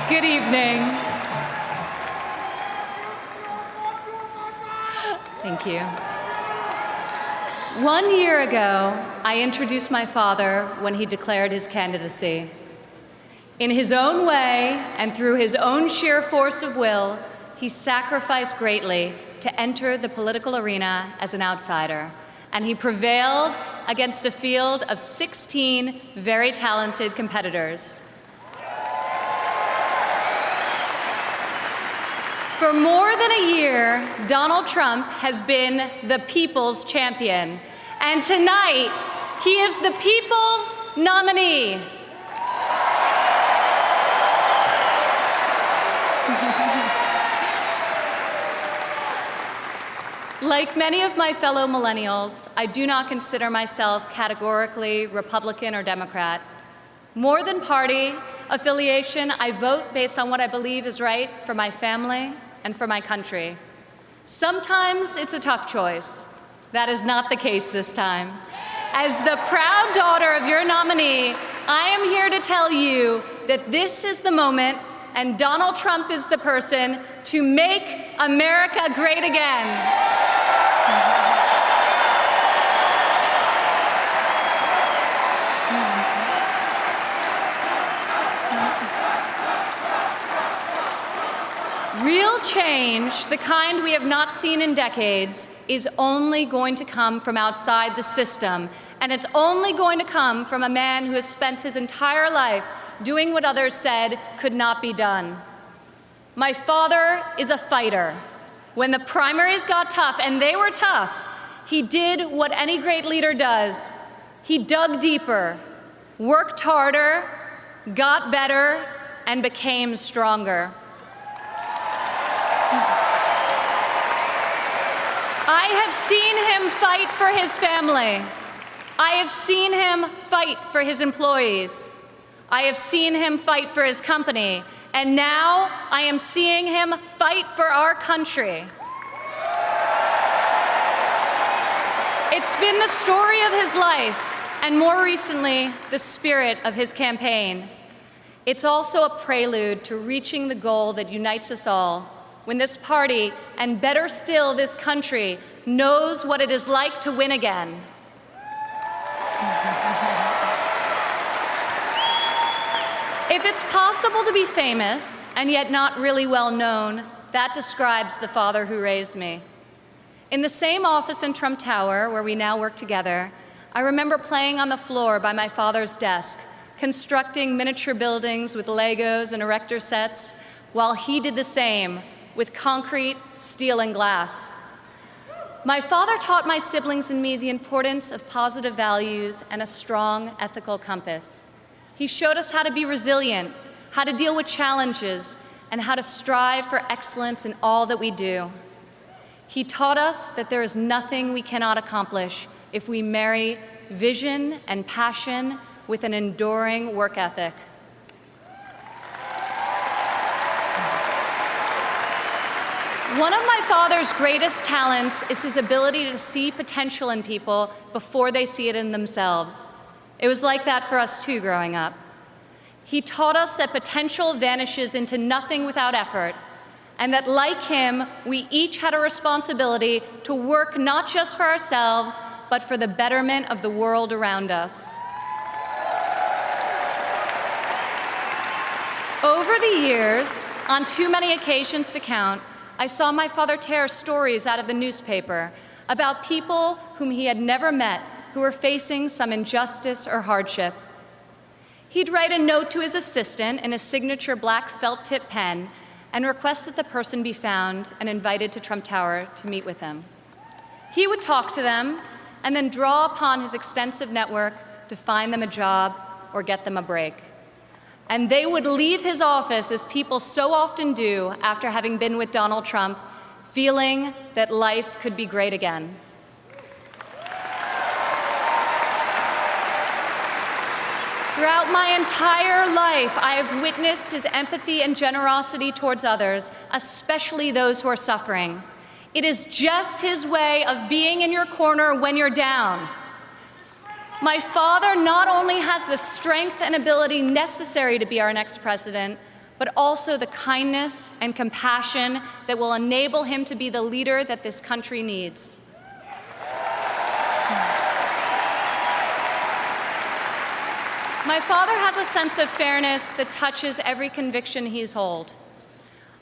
Good evening. Thank you. 1 year ago, I introduced my father when he declared his candidacy. In his own way and through his own sheer force of will, he sacrificed greatly to enter the political arena as an outsider, and he prevailed against a field of 16 very talented competitors. For more than a year, Donald Trump has been the people's champion, and tonight, he is the people's nominee. Like many of my fellow millennials, I do not consider myself categorically Republican or Democrat. More than party affiliation, I vote based on what I believe is right for my family and for my country. Sometimes it's a tough choice. That is not the case this time. As the proud daughter of your nominee, I am here to tell you that this is the moment and Donald Trump is the person to make America great again. Real change, the kind we have not seen in decades, is only going to come from outside the system, and it's only going to come from a man who has spent his entire life doing what others said could not be done. My father is a fighter. When the primaries got tough, and they were tough, he did what any great leader does. He dug deeper, worked harder, got better, and became stronger. I have seen him fight for his family. I have seen him fight for his employees. I have seen him fight for his company. And now I am seeing him fight for our country. It's been the story of his life, and more recently, the spirit of his campaign. It's also a prelude to reaching the goal that unites us all, when this party, and better still this country, knows what it is like to win again. If it's possible to be famous and yet not really well known, that describes the father who raised me. In the same office in Trump Tower, where we now work together, I remember playing on the floor by my father's desk, constructing miniature buildings with Legos and erector sets, while he did the same with concrete, steel, and glass. My father taught my siblings and me the importance of positive values and a strong ethical compass. He showed us how to be resilient, how to deal with challenges, and how to strive for excellence in all that we do. He taught us that there is nothing we cannot accomplish if we marry vision and passion with an enduring work ethic. One of my father's greatest talents is his ability to see potential in people before they see it in themselves. It was like that for us too growing up. He taught us that potential vanishes into nothing without effort, and that like him, we each had a responsibility to work not just for ourselves, but for the betterment of the world around us. Over the years, on too many occasions to count, I saw my father tear stories out of the newspaper about people whom he had never met who were facing some injustice or hardship. He'd write a note to his assistant in a signature black felt-tip pen and request that the person be found and invited to Trump Tower to meet with him. He would talk to them and then draw upon his extensive network to find them a job or get them a break. And they would leave his office, as people so often do after having been with Donald Trump, feeling that life could be great again. Throughout my entire life, I have witnessed his empathy and generosity towards others, especially those who are suffering. It is just his way of being in your corner when you're down. My father not only has the strength and ability necessary to be our next president, but also the kindness and compassion that will enable him to be the leader that this country needs. My father has a sense of fairness that touches every conviction he's held.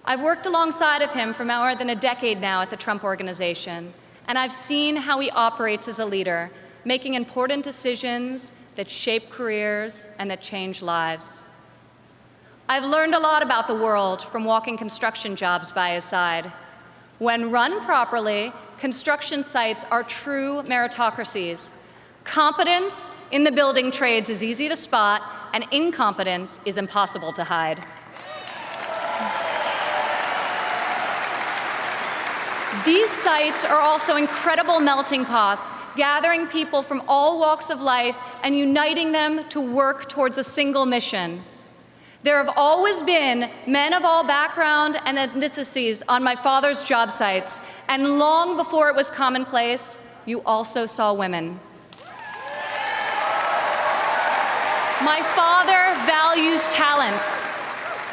I've worked alongside of him for more than a decade now at the Trump Organization, and I've seen how he operates as a leader, making important decisions that shape careers and that change lives. I've learned a lot about the world from walking construction jobs by his side. When run properly, construction sites are true meritocracies. Competence in the building trades is easy to spot, and incompetence is impossible to hide. These sites are also incredible melting pots, gathering people from all walks of life and uniting them to work towards a single mission. There have always been men of all background and ethnicities on my father's job sites, and long before it was commonplace, you also saw women. My father values talent.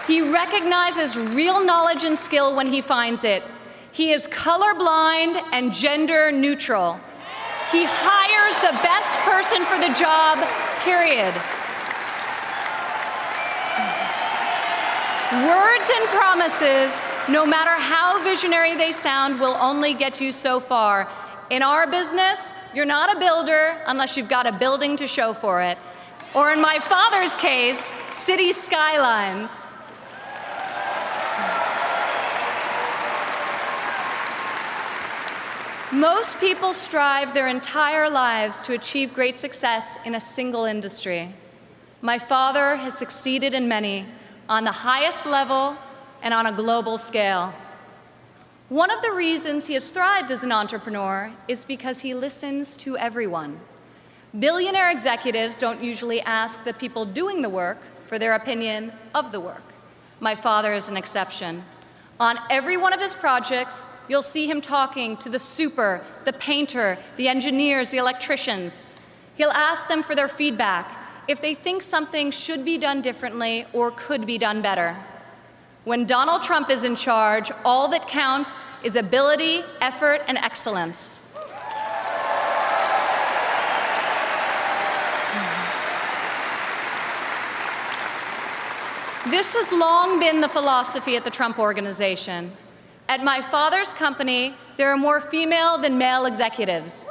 He recognizes real knowledge and skill when he finds it. He is colorblind and gender neutral. He hires the best person for the job, period. Words and promises, no matter how visionary they sound, will only get you so far. In our business, you're not a builder unless you've got a building to show for it. Or in my father's case, city skylines. Most people strive their entire lives to achieve great success in a single industry. My father has succeeded in many, on the highest level and on a global scale. One of the reasons he has thrived as an entrepreneur is because he listens to everyone. Billionaire executives don't usually ask the people doing the work for their opinion of the work. My father is an exception. On every one of his projects, you'll see him talking to the super, the painter, the engineers, the electricians. He'll ask them for their feedback, if they think something should be done differently or could be done better. When Donald Trump is in charge, all that counts is ability, effort, and excellence. This has long been the philosophy at the Trump Organization. At my father's company, there are more female than male executives.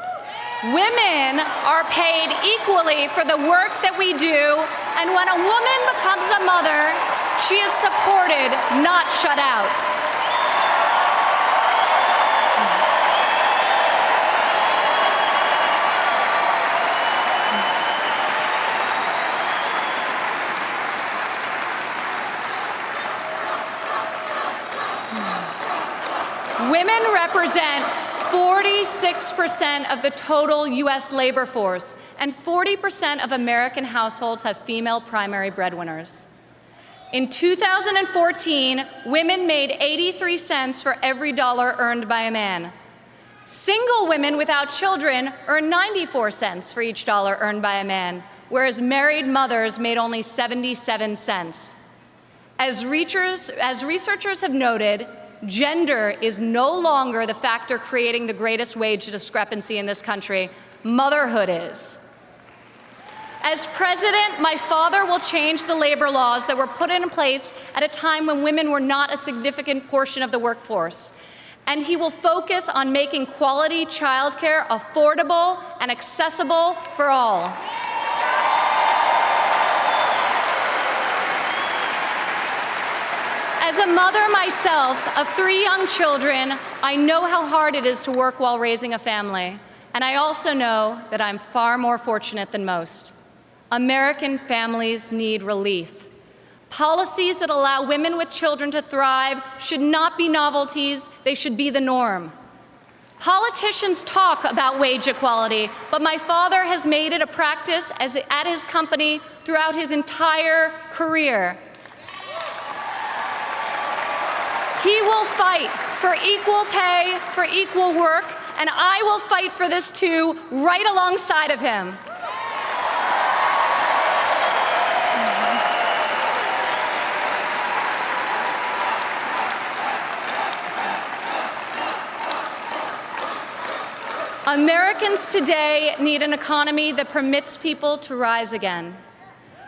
Women are paid equally for the work that we do, and when a woman becomes a mother, she is supported, not shut out. Women represent 46% of the total U.S. labor force, and 40% of American households have female primary breadwinners. In 2014, women made 83 cents for every dollar earned by a man. Single women without children earn 94 cents for each dollar earned by a man, whereas married mothers made only 77 cents. As researchers have noted, gender is no longer the factor creating the greatest wage discrepancy in this country. Motherhood is. As president, my father will change the labor laws that were put in place at a time when women were not a significant portion of the workforce. And he will focus on making quality childcare affordable and accessible for all. As a mother myself of 3 young children, I know how hard it is to work while raising a family. And I also know that I'm far more fortunate than most. American families need relief. Policies that allow women with children to thrive should not be novelties, they should be the norm. Politicians talk about wage equality, but my father has made it a practice at his company throughout his entire career. He will fight for equal pay, for equal work, and I will fight for this too, right alongside of him. Americans today need an economy that permits people to rise again.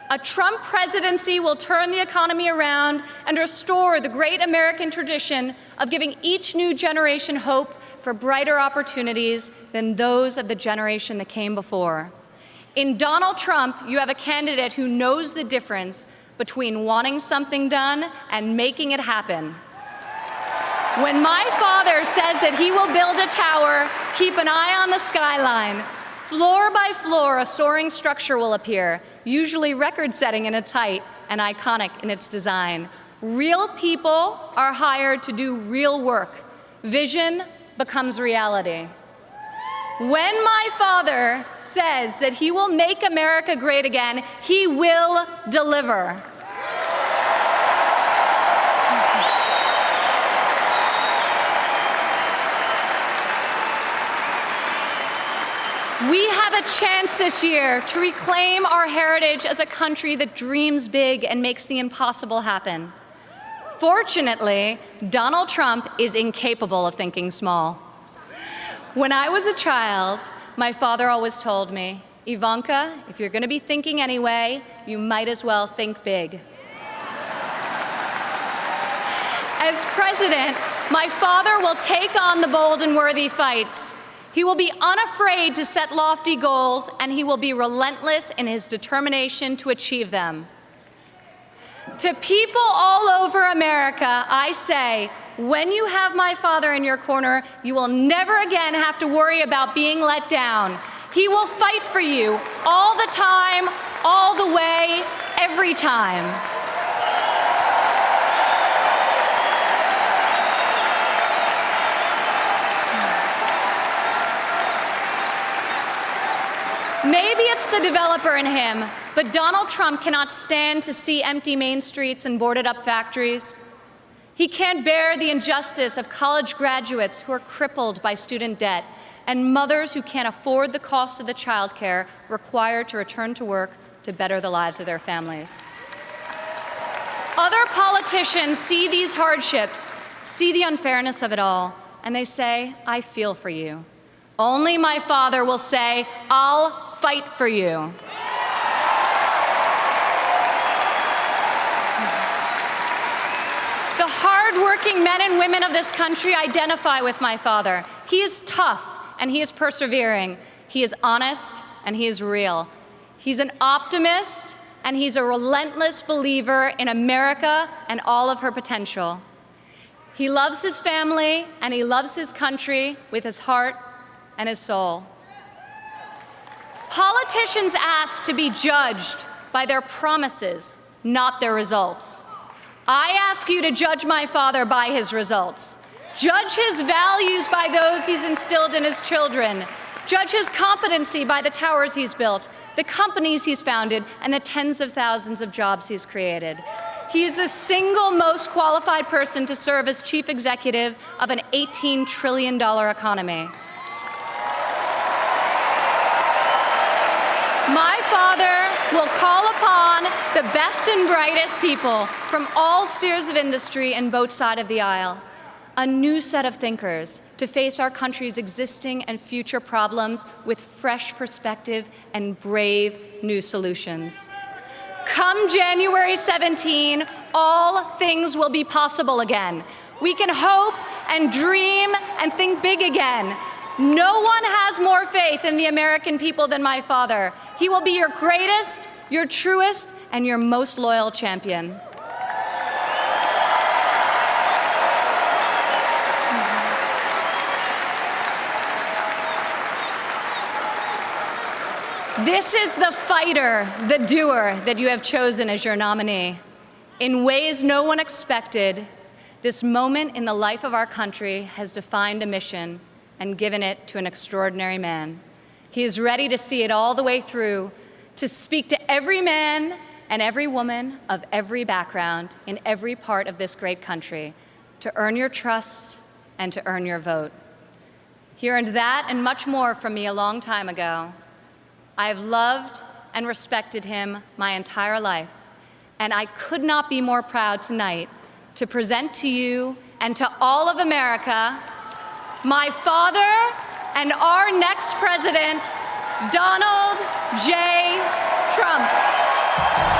A Trump presidency will turn the economy around and restore the great American tradition of giving each new generation hope for brighter opportunities than those of the generation that came before. In Donald Trump, you have a candidate who knows the difference between wanting something done and making it happen. When my father says that he will build a tower, keep an eye on the skyline. Floor by floor, a soaring structure will appear, usually record-setting in its height and iconic in its design. Real people are hired to do real work. Vision becomes reality. When my father says that he will make America great again, he will deliver. We have a chance this year to reclaim our heritage as a country that dreams big and makes the impossible happen. Fortunately, Donald Trump is incapable of thinking small. When I was a child, my father always told me, Ivanka, if you're going to be thinking anyway, you might as well think big. As president, my father will take on the bold and worthy fights. He will be unafraid to set lofty goals, and he will be relentless in his determination to achieve them. To people all over America, I say, when you have my father in your corner, you will never again have to worry about being let down. He will fight for you all the time, all the way, every time. Maybe it's the developer in him, but Donald Trump cannot stand to see empty main streets and boarded-up factories. He can't bear the injustice of college graduates who are crippled by student debt and mothers who can't afford the cost of the childcare required to return to work to better the lives of their families. Other politicians see these hardships, see the unfairness of it all, and they say, I feel for you. Only my father will say, I'll fight for you. The hard-working men and women of this country identify with my father. He is tough and he is persevering. He is honest and he is real. He's an optimist and he's a relentless believer in America and all of her potential. He loves his family and he loves his country with his heart and his soul. Politicians ask to be judged by their promises, not their results. I ask you to judge my father by his results. Judge his values by those he's instilled in his children. Judge his competency by the towers he's built, the companies he's founded, and the tens of thousands of jobs he's created. He is the single most qualified person to serve as chief executive of an $18 trillion economy. My father will call upon the best and brightest people from all spheres of industry and both sides of the aisle, a new set of thinkers to face our country's existing and future problems with fresh perspective and brave new solutions. Come January 17, all things will be possible again. We can hope and dream and think big again. No one has more faith in the American people than my father. He will be your greatest, your truest, and your most loyal champion. This is the fighter, the doer that you have chosen as your nominee. In ways no one expected, this moment in the life of our country has defined a mission and given it to an extraordinary man. He is ready to see it all the way through, to speak to every man and every woman of every background in every part of this great country, to earn your trust and to earn your vote. He earned that and much more from me a long time ago. I have loved and respected him my entire life, and I could not be more proud tonight to present to you and to all of America my father and our next president, Donald J. Trump.